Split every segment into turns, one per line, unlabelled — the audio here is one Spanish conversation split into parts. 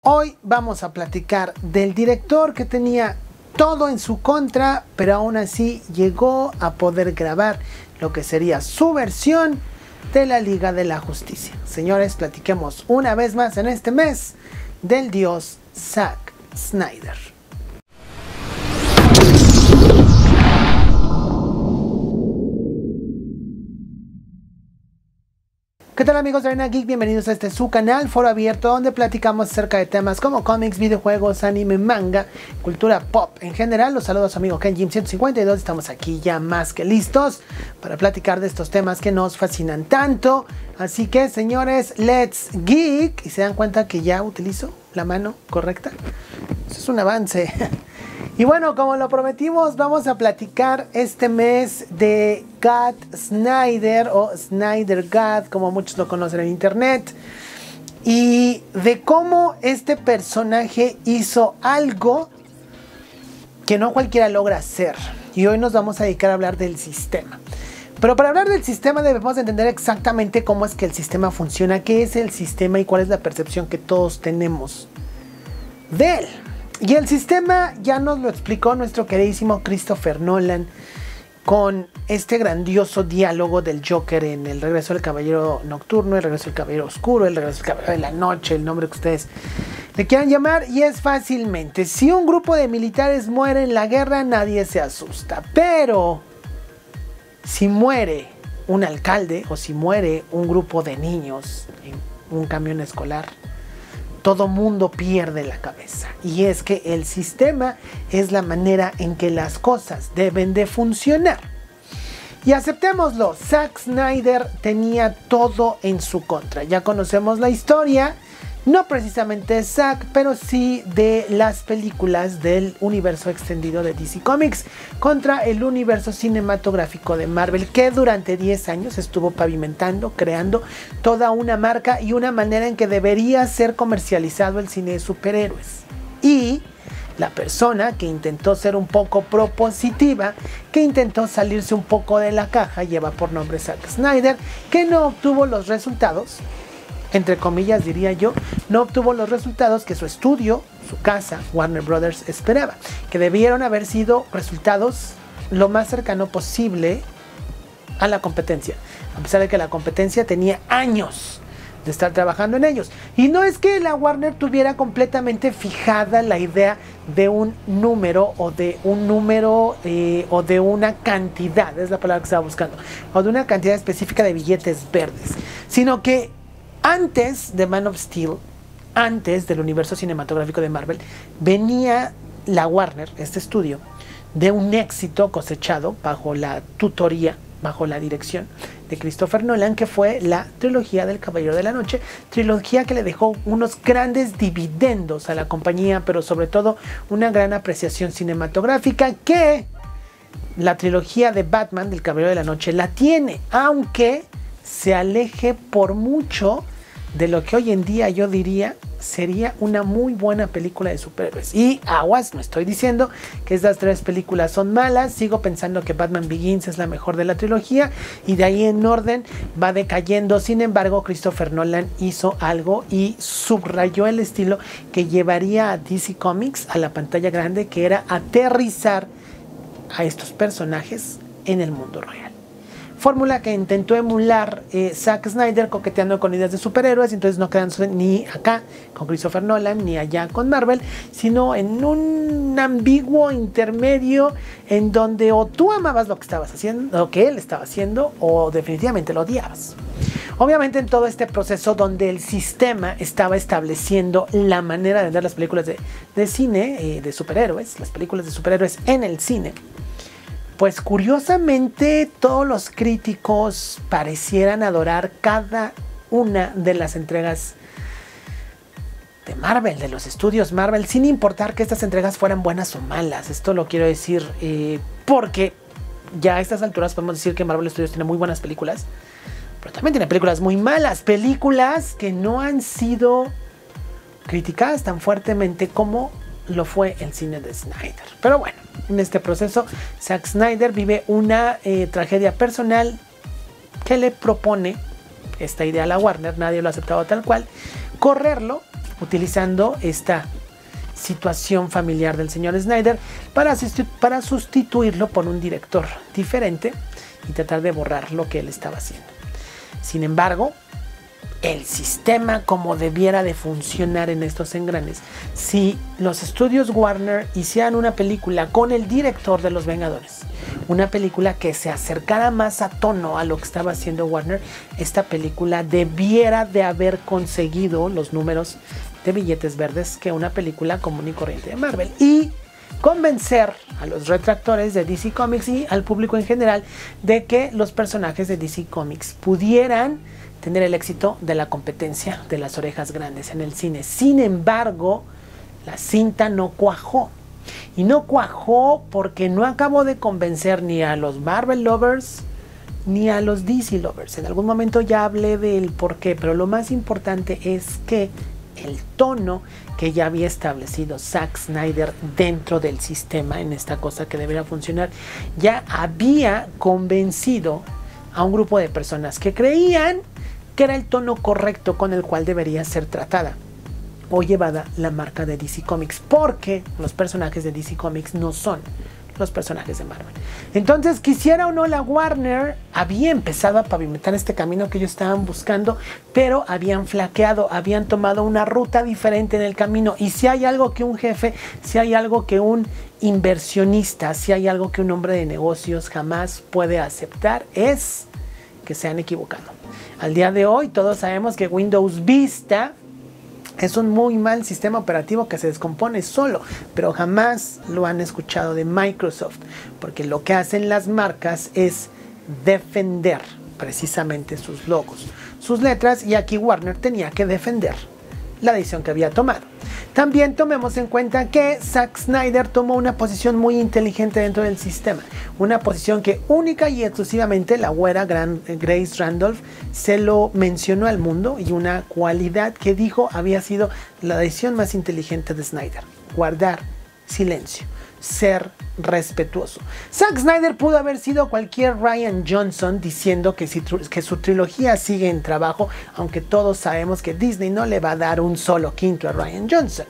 Hoy vamos a platicar del director que tenía todo en su contra, pero aún así llegó a poder grabar lo que sería su versión de la Liga de la Justicia. Señores, platiquemos una vez más en este mes del dios Zack Snyder. ¿Qué tal amigos de Arena Geek? Bienvenidos a este su canal, foro abierto, donde platicamos acerca de temas como cómics, videojuegos, anime, manga, cultura pop en general. Los saludos a su amigo Ken Jim 152, estamos aquí ya más que listos para platicar de estos temas que nos fascinan tanto. Así que señores, let's geek. Y se dan cuenta que ya utilizo la mano correcta. Eso es un avance. Y bueno, como lo prometimos, vamos a platicar este mes de God Snyder o Snyder God, como muchos lo conocen en internet, y de cómo este personaje hizo algo que no cualquiera logra hacer. Y hoy nos vamos a dedicar a hablar del sistema. Pero para hablar del sistema debemos entender exactamente cómo es que el sistema funciona, qué es el sistema y cuál es la percepción que todos tenemos de él. Y el sistema ya nos lo explicó nuestro queridísimo Christopher Nolan con este grandioso diálogo del Joker en El Regreso del Caballero Nocturno, El Regreso del Caballero Oscuro, El Regreso del Caballero de la Noche, el nombre que ustedes le quieran llamar. Y es fácilmente: si un grupo de militares muere en la guerra, nadie se asusta. Pero si muere un alcalde o si muere un grupo de niños en un camión escolar, todo mundo pierde la cabeza. Y es que el sistema es la manera en que las cosas deben de funcionar. Y aceptémoslo, Zack Snyder tenía todo en su contra. Ya conocemos la historia, no precisamente de Zack, pero sí de las películas del universo extendido de DC Comics contra el universo cinematográfico de Marvel, que durante 10 años estuvo pavimentando, creando toda una marca y una manera en que debería ser comercializado el cine de superhéroes. Y la persona que intentó ser un poco propositiva, que intentó salirse un poco de la caja, lleva por nombre Zack Snyder, que no obtuvo los resultados, entre comillas diría yo, no obtuvo los resultados que su estudio, su casa, Warner Brothers, esperaba, que debieron haber sido resultados lo más cercano posible a la competencia, a pesar de que la competencia tenía años de estar trabajando en ellos. Y no es que la Warner tuviera completamente fijada la idea de un número o de un número o de una cantidad, es la palabra que estaba buscando, o de una cantidad específica de billetes verdes, sino que antes de Man of Steel, antes del universo cinematográfico de Marvel, venía la Warner, este estudio, de un éxito cosechado bajo la tutoría, bajo la dirección de Christopher Nolan, que fue la trilogía del Caballero de la Noche, trilogía que le dejó unos grandes dividendos a la compañía, pero sobre todo una gran apreciación cinematográfica que la trilogía de Batman del Caballero de la Noche la tiene, aunque se aleje por mucho de lo que hoy en día yo diría sería una muy buena película de superhéroes. Y aguas, no estoy diciendo que estas tres películas son malas, sigo pensando que Batman Begins es la mejor de la trilogía y de ahí en orden va decayendo. Sin embargo, Christopher Nolan hizo algo y subrayó el estilo que llevaría a DC Comics a la pantalla grande, que era aterrizar a estos personajes en el mundo real. Fórmula que intentó emular Zack Snyder, coqueteando con ideas de superhéroes, entonces no quedándose ni acá con Christopher Nolan ni allá con Marvel, sino en un ambiguo intermedio en donde o tú amabas lo que estabas haciendo, lo que él estaba haciendo, o definitivamente lo odiabas. Obviamente en todo este proceso donde el sistema estaba estableciendo la manera de ver las películas de cine, de superhéroes, las películas de superhéroes en el cine, pues curiosamente todos los críticos parecieran adorar cada una de las entregas de Marvel, de los estudios Marvel, sin importar que estas entregas fueran buenas o malas. Esto lo quiero decir porque ya a estas alturas podemos decir que Marvel Studios tiene muy buenas películas, pero también tiene películas muy malas, películas que no han sido criticadas tan fuertemente como lo fue el cine de Snyder. Pero bueno, en este proceso Zack Snyder vive una tragedia personal que le propone esta idea a la Warner, nadie lo ha aceptado tal cual, correrlo utilizando esta situación familiar del señor Snyder para sustituirlo por un director diferente y tratar de borrar lo que él estaba haciendo. Sin embargo, el sistema como debiera de funcionar en estos engranes, si los estudios Warner hicieran una película con el director de Los Vengadores, una película que se acercara más a tono a lo que estaba haciendo Warner, esta película debiera de haber conseguido los números de billetes verdes que una película común y corriente de Marvel, y convencer a los retractores de DC Comics y al público en general de que los personajes de DC Comics pudieran tener el éxito de la competencia de las orejas grandes en el cine. Sin embargo, la cinta no cuajó. Y no cuajó porque no acabó de convencer ni a los Marvel lovers ni a los DC lovers. En algún momento ya hablé del por qué, pero lo más importante es que el tono que ya había establecido Zack Snyder dentro del sistema, en esta cosa que debería funcionar, ya había convencido a un grupo de personas que creían que era el tono correcto con el cual debería ser tratada o llevada la marca de DC Comics, porque los personajes de DC Comics no son los personajes de Marvel. Entonces, quisiera o no, la Warner había empezado a pavimentar este camino que ellos estaban buscando, pero habían flaqueado, habían tomado una ruta diferente en el camino. Y si hay algo que un jefe, si hay algo que un inversionista, si hay algo que un hombre de negocios jamás puede aceptar, es que se han equivocado. Al día de hoy todos sabemos que Windows Vista es un muy mal sistema operativo que se descompone solo, pero jamás lo han escuchado de Microsoft, porque lo que hacen las marcas es defender precisamente sus logos, sus letras, y aquí Warner tenía que defender la decisión que había tomado. También tomemos en cuenta que Zack Snyder tomó una posición muy inteligente dentro del sistema, una posición que única y exclusivamente la güera Grace Randolph se lo mencionó al mundo, y una cualidad que dijo había sido la decisión más inteligente de Snyder: guardar silencio, ser respetuoso. Zack Snyder pudo haber sido cualquier Rian Johnson diciendo que su trilogía sigue en trabajo, aunque todos sabemos que Disney no le va a dar un solo quinto a Rian Johnson.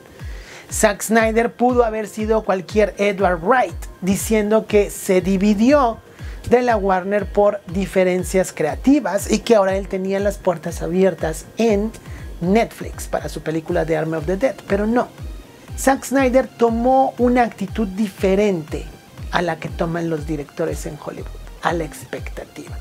Zack Snyder pudo haber sido cualquier Edward Wright diciendo que se dividió de la Warner por diferencias creativas y que ahora él tenía las puertas abiertas en Netflix para su película The Army of the Dead, pero no. Zack Snyder tomó una actitud diferente a la que toman los directores en Hollywood, a la expectativa.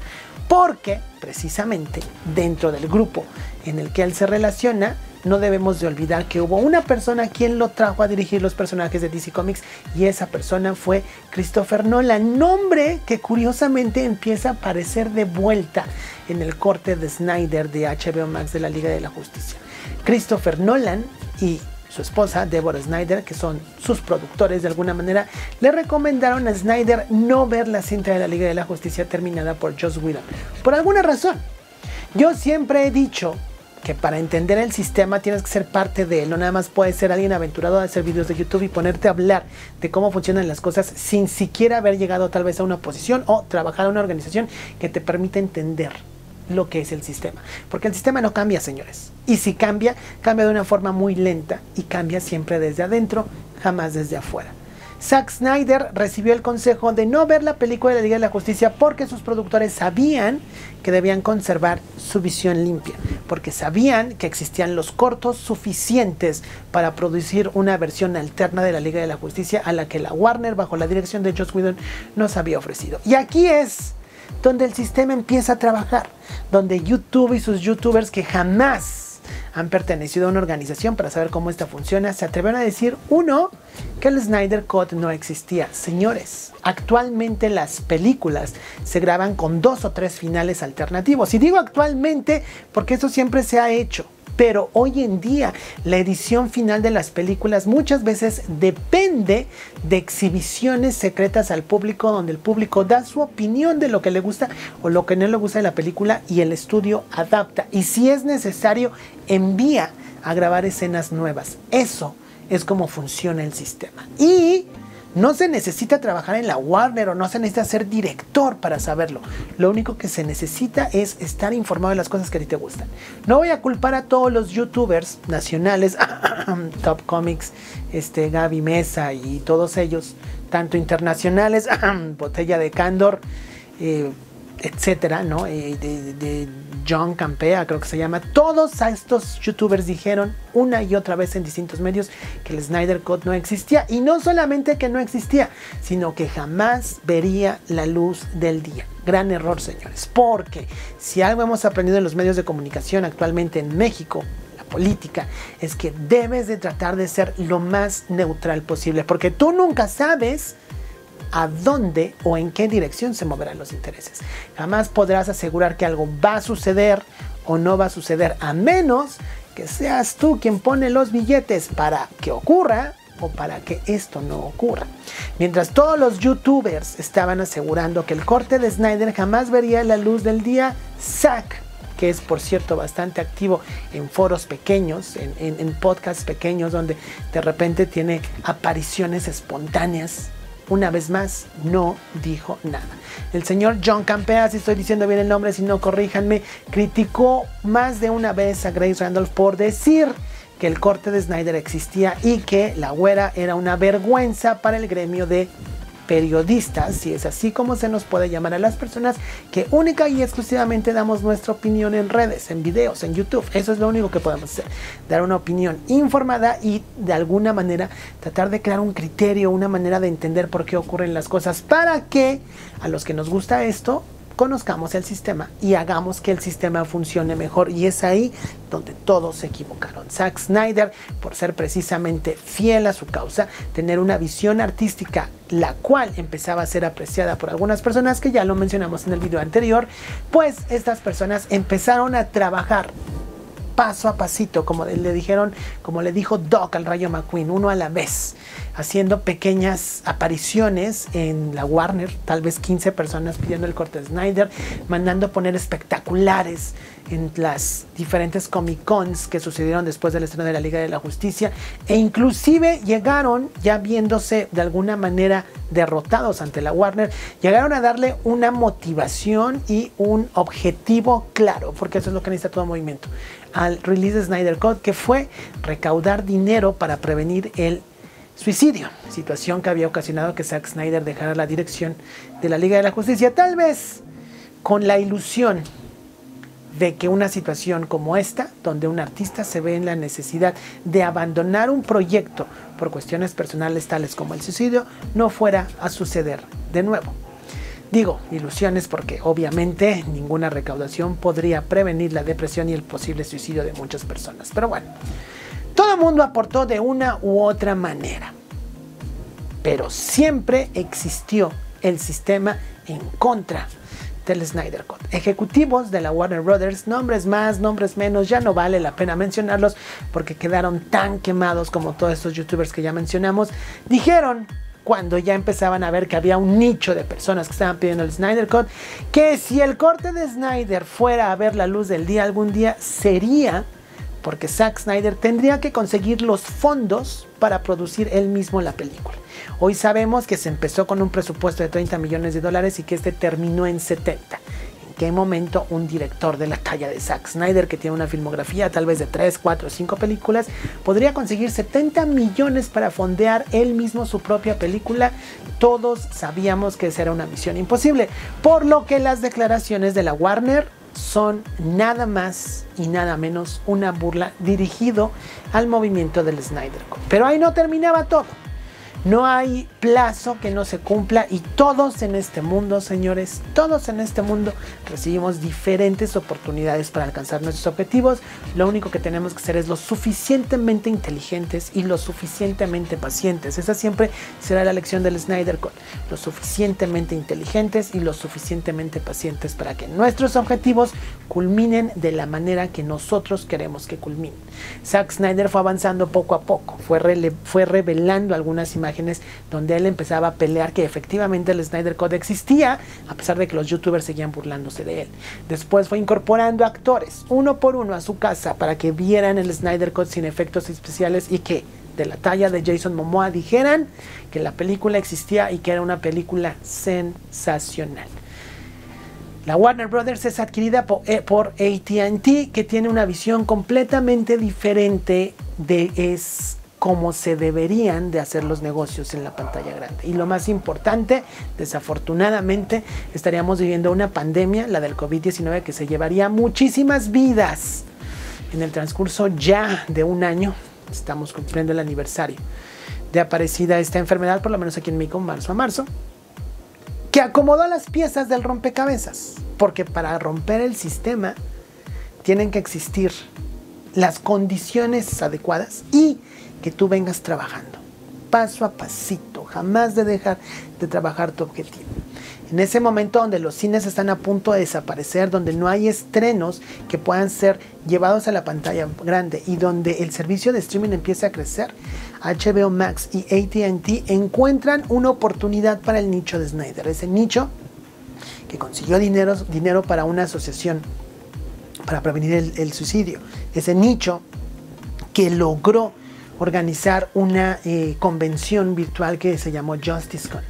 Porque, precisamente, dentro del grupo en el que él se relaciona, no debemos de olvidar que hubo una persona quien lo trajo a dirigir los personajes de DC Comics, y esa persona fue Christopher Nolan, nombre que curiosamente empieza a aparecer de vuelta en el corte de Snyder de HBO Max de la Liga de la Justicia. Christopher Nolan y su esposa, Deborah Snyder, que son sus productores de alguna manera, le recomendaron a Snyder no ver la cinta de la Liga de la Justicia terminada por Joss Whedon, por alguna razón. Yo siempre he dicho que para entender el sistema tienes que ser parte de él, no nada más puedes ser alguien aventurado a hacer videos de YouTube y ponerte a hablar de cómo funcionan las cosas sin siquiera haber llegado tal vez a una posición o trabajar en una organización que te permita entender lo que es el sistema, porque el sistema no cambia, señores, y si cambia, cambia de una forma muy lenta y cambia siempre desde adentro, jamás desde afuera. Zack Snyder recibió el consejo de no ver la película de la Liga de la Justicia porque sus productores sabían que debían conservar su visión limpia, porque sabían que existían los cortos suficientes para producir una versión alterna de la Liga de la Justicia a la que la Warner, bajo la dirección de Joss Whedon, nos había ofrecido. Y aquí es donde el sistema empieza a trabajar, donde YouTube y sus youtubers que jamás han pertenecido a una organización para saber cómo esta funciona, se atrevieron a decir, uno, que el Snyder Cut no existía. Señores, actualmente las películas se graban con 2 o 3 finales alternativos, y digo actualmente porque eso siempre se ha hecho. Pero hoy en día la edición final de las películas muchas veces depende de exhibiciones secretas al público, donde el público da su opinión de lo que le gusta o lo que no le gusta de la película, y el estudio adapta, y si es necesario envía a grabar escenas nuevas. Eso es como funciona el sistema. Y No se necesita trabajar en la Warner o no se necesita ser director para saberlo. Lo único que se necesita es estar informado de las cosas que a ti te gustan. No voy a culpar a todos los youtubers nacionales, Top Comics, Gaby Mesa y todos ellos, tanto internacionales, Botella de Candor, etcétera, ¿no? De John Campea, creo que se llama. Todos estos youtubers dijeron una y otra vez en distintos medios que el Snyder Cut no existía. Y no solamente que no existía, sino que jamás vería la luz del día. Gran error, señores. Porque si algo hemos aprendido en los medios de comunicación actualmente en México, la política, es que debes de tratar de ser lo más neutral posible. Porque tú nunca sabes a dónde o en qué dirección se moverán los intereses. Jamás podrás asegurar que algo va a suceder o no va a suceder, a menos que seas tú quien pone los billetes para que ocurra o para que esto no ocurra. Mientras todos los youtubers estaban asegurando que el corte de Snyder jamás vería la luz del día, Zack, que es por cierto bastante activo en foros pequeños, en podcasts pequeños, donde de repente tiene apariciones espontáneas, una vez más, no dijo nada. El señor John Campea, si estoy diciendo bien el nombre, si no, corríjanme, criticó más de una vez a Grace Randolph por decir que el corte de Snyder existía y que la güera era una vergüenza para el gremio de periodistas, si es así como se nos puede llamar a las personas que única y exclusivamente damos nuestra opinión en redes, en videos, en YouTube. Eso es lo único que podemos hacer, dar una opinión informada y de alguna manera tratar de crear un criterio, una manera de entender por qué ocurren las cosas, para que a los que nos gusta esto conozcamos el sistema y hagamos que el sistema funcione mejor. Y es ahí donde todos se equivocaron. Zack Snyder, por ser precisamente fiel a su causa, tener una visión artística la cual empezaba a ser apreciada por algunas personas, que ya lo mencionamos en el video anterior, pues estas personas empezaron a trabajar paso a pasito, como le dijeron, como le dijo Doc al Rayo McQueen, uno a la vez, haciendo pequeñas apariciones en la Warner, tal vez 15 personas pidiendo el corte de Snyder, mandando poner espectaculares en las diferentes Comic Cons que sucedieron después del estreno de la Liga de la Justicia, e inclusive llegaron, ya viéndose de alguna manera derrotados ante la Warner, llegaron a darle una motivación y un objetivo claro, porque eso es lo que necesita todo movimiento, al release de Snyder Cut, que fue recaudar dinero para prevenir el suicidio, situación que había ocasionado que Zack Snyder dejara la dirección de la Liga de la Justicia, tal vez con la ilusión de que una situación como esta, donde un artista se ve en la necesidad de abandonar un proyecto por cuestiones personales tales como el suicidio, no fuera a suceder de nuevo. Digo ilusiones porque obviamente ninguna recaudación podría prevenir la depresión y el posible suicidio de muchas personas. Pero bueno, todo el mundo aportó de una u otra manera, pero siempre existió el sistema en contra del Snyder Cut. Ejecutivos de la Warner Brothers, nombres más, nombres menos, ya no vale la pena mencionarlos porque quedaron tan quemados como todos estos youtubers que ya mencionamos, dijeron, cuando ya empezaban a ver que había un nicho de personas que estaban pidiendo el Snyder Cut, que si el corte de Snyder fuera a ver la luz del día algún día, sería porque Zack Snyder tendría que conseguir los fondos para producir él mismo la película. Hoy sabemos que se empezó con un presupuesto de $30 millones y que este terminó en 70. ¿En qué momento un director de la talla de Zack Snyder, que tiene una filmografía tal vez de 3, 4, 5 películas, podría conseguir 70 millones para fondear él mismo su propia película? Todos sabíamos que esa era una misión imposible, por lo que las declaraciones de la Warner son nada más y nada menos una burla dirigido al movimiento del Snyder Cut. Pero ahí no terminaba todo. No hay plazo que no se cumpla y todos en este mundo, señores, todos en este mundo recibimos diferentes oportunidades para alcanzar nuestros objetivos. Lo único que tenemos que hacer es lo suficientemente inteligentes y lo suficientemente pacientes. Esa siempre será la lección del Snyder Cut. Lo suficientemente inteligentes y lo suficientemente pacientes para que nuestros objetivos culminen de la manera que nosotros queremos que culminen. Zack Snyder fue avanzando poco a poco, fue revelando algunas imágenes donde él empezaba a pelear que efectivamente el Snyder Cut existía, a pesar de que los youtubers seguían burlándose de él. Después fue incorporando actores uno por uno a su casa para que vieran el Snyder Cut sin efectos especiales y que de la talla de Jason Momoa dijeran que la película existía y que era una película sensacional. La Warner Brothers es adquirida por AT&T, que tiene una visión completamente diferente de cómo se deberían de hacer los negocios en la pantalla grande. Y lo más importante, desafortunadamente, estaríamos viviendo una pandemia, la del COVID-19, que se llevaría muchísimas vidas. En el transcurso ya de un año, estamos cumpliendo el aniversario de aparecida esta enfermedad, por lo menos aquí en México, marzo a marzo, que acomodó las piezas del rompecabezas, porque para romper el sistema tienen que existir las condiciones adecuadas y que tú vengas trabajando paso a pasito, jamás de dejar de trabajar tu objetivo. En ese momento donde los cines están a punto de desaparecer, donde no hay estrenos que puedan ser llevados a la pantalla grande y donde el servicio de streaming empieza a crecer, HBO Max y AT&T encuentran una oportunidad para el nicho de Snyder. Ese nicho que consiguió dinero para una asociación para prevenir el suicidio. Ese nicho que logró organizar una convención virtual que se llamó JusticeCon.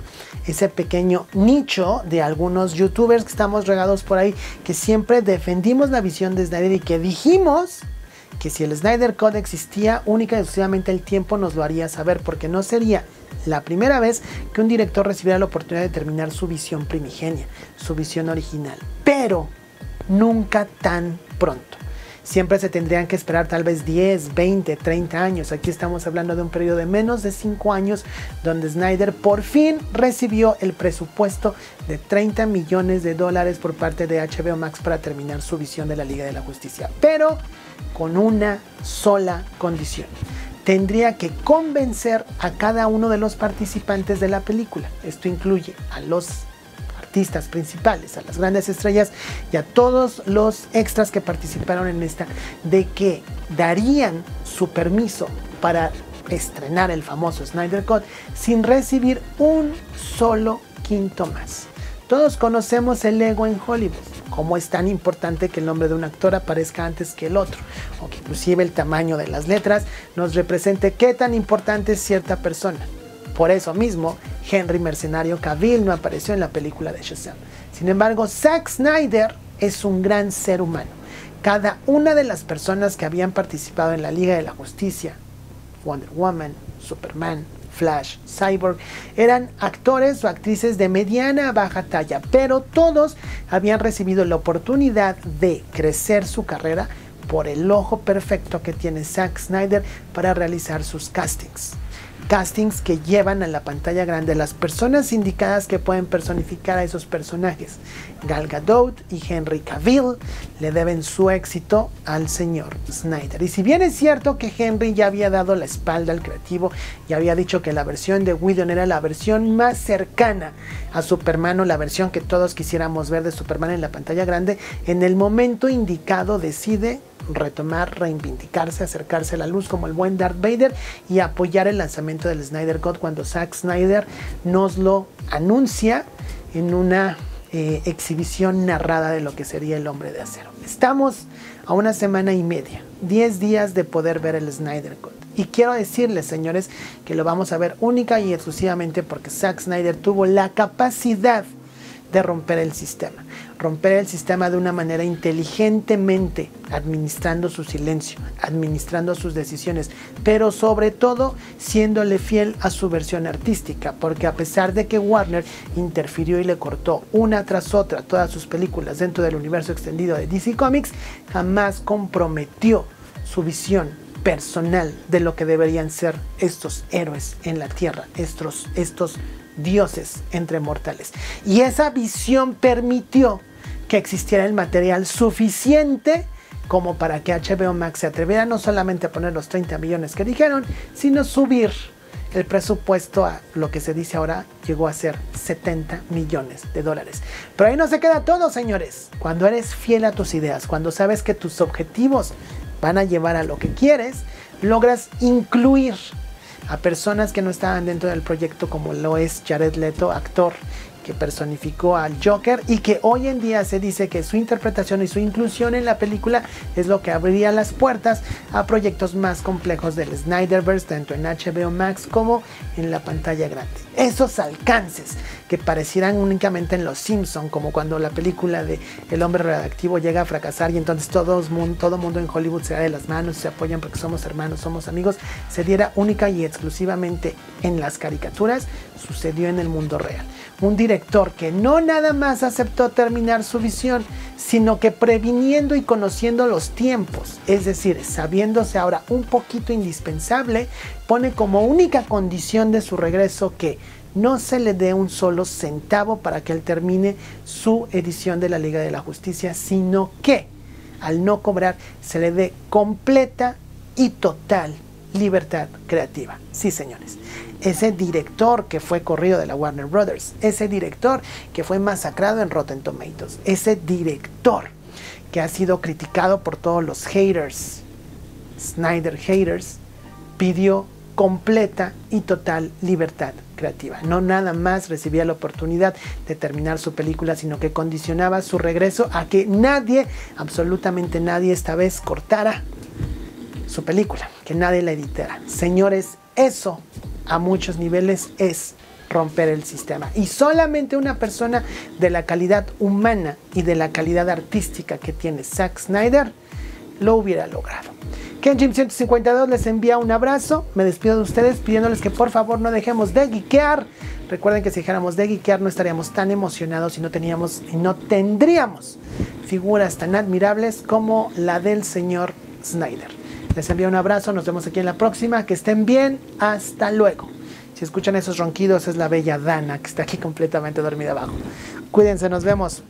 Ese pequeño nicho de algunos youtubers que estamos regados por ahí, que siempre defendimos la visión de Snyder y que dijimos que si el Snyder Cut existía, única y exclusivamente el tiempo nos lo haría saber, porque no sería la primera vez que un director recibiera la oportunidad de terminar su visión primigenia, su visión original, pero nunca tan pronto. Siempre se tendrían que esperar tal vez 10, 20, 30 años. Aquí estamos hablando de un periodo de menos de 5 años donde Snyder por fin recibió el presupuesto de $30 millones por parte de HBO Max para terminar su visión de la Liga de la Justicia. Pero con una sola condición. Tendría que convencer a cada uno de los participantes de la película. Esto incluye a los artistas principales, a las grandes estrellas y a todos los extras que participaron en esta, de que darían su permiso para estrenar el famoso Snyder Cut sin recibir un solo quinto más. Todos conocemos el ego en Hollywood, cómo es tan importante que el nombre de un actor aparezca antes que el otro, o que inclusive el tamaño de las letras nos represente qué tan importante es cierta persona. Por eso mismo, Henry Mercenario Cavill no apareció en la película de Shazam. Sin embargo, Zack Snyder es un gran ser humano. Cada una de las personas que habían participado en la Liga de la Justicia, Wonder Woman, Superman, Flash, Cyborg, eran actores o actrices de mediana a baja talla, pero todos habían recibido la oportunidad de crecer su carrera por el ojo perfecto que tiene Zack Snyder para realizar sus castings. Castings que llevan a la pantalla grande las personas indicadas que pueden personificar a esos personajes. Gal Gadot y Henry Cavill le deben su éxito al señor Snyder. Y si bien es cierto que Henry ya había dado la espalda al creativo y había dicho que la versión de Whedon era la versión más cercana a Superman, o la versión que todos quisiéramos ver de Superman en la pantalla grande, en el momento indicado decide retomar, reivindicarse, acercarse a la luz como el buen Darth Vader y apoyar el lanzamiento del Snyder Cut cuando Zack Snyder nos lo anuncia en una exhibición narrada de lo que sería el Hombre de Acero. Estamos a una semana y media, 10 días de poder ver el Snyder Cut. Y quiero decirles, señores, que lo vamos a ver única y exclusivamente porque Zack Snyder tuvo la capacidad de romper el sistema de una manera inteligentemente, administrando su silencio, administrando sus decisiones, pero sobre todo siéndole fiel a su versión artística, porque a pesar de que Warner interfirió y le cortó una tras otra todas sus películas dentro del universo extendido de DC Comics, jamás comprometió su visión personal de lo que deberían ser estos héroes en la tierra, estos dioses entre mortales. Y esa visión permitió que existiera el material suficiente como para que HBO Max se atreviera no solamente a poner los 30 millones que dijeron, sino subir el presupuesto a lo que se dice ahora llegó a ser $70 millones. Pero ahí no se queda todo, señores. Cuando eres fiel a tus ideas, cuando sabes que tus objetivos van a llevar a lo que quieres, logras incluir a personas que no estaban dentro del proyecto, como lo es Jared Leto, actor que personificó al Joker y que hoy en día se dice que su interpretación y su inclusión en la película es lo que abriría las puertas a proyectos más complejos del Snyderverse, tanto en HBO Max como en la pantalla grande. Esos alcances que parecieran únicamente en Los Simpson, como cuando la película de El hombre radioactivo llega a fracasar y entonces todo mundo en Hollywood se da de las manos, se apoyan porque somos hermanos, somos amigos, se diera única y exclusivamente en las caricaturas, sucedió en el mundo real. Un director que no nada más aceptó terminar su visión, sino que previniendo y conociendo los tiempos, es decir, sabiéndose ahora un poquito indispensable, pone como única condición de su regreso que no se le dé un solo centavo para que él termine su edición de la Liga de la Justicia, sino que al no cobrar se le dé completa y total libertad creativa. Sí, señores. Ese director que fue corrido de la Warner Brothers, ese director que fue masacrado en Rotten Tomatoes, ese director que ha sido criticado por todos los haters, Snyder haters, pidió completa y total libertad creativa. No nada más recibía la oportunidad de terminar su película, sino que condicionaba su regreso a que nadie, absolutamente nadie esta vez cortara su película, que nadie la editara. Señores, eso a muchos niveles es romper el sistema. Y solamente una persona de la calidad humana y de la calidad artística que tiene Zack Snyder lo hubiera logrado. KenJim152 les envía un abrazo. Me despido de ustedes pidiéndoles que por favor no dejemos de geekear. Recuerden que si dejáramos de geekear no estaríamos tan emocionados y no tendríamos figuras tan admirables como la del señor Snyder. Les envío un abrazo, nos vemos aquí en la próxima, que estén bien, hasta luego. Si escuchan esos ronquidos es la bella Dana que está aquí completamente dormida abajo. Cuídense, nos vemos.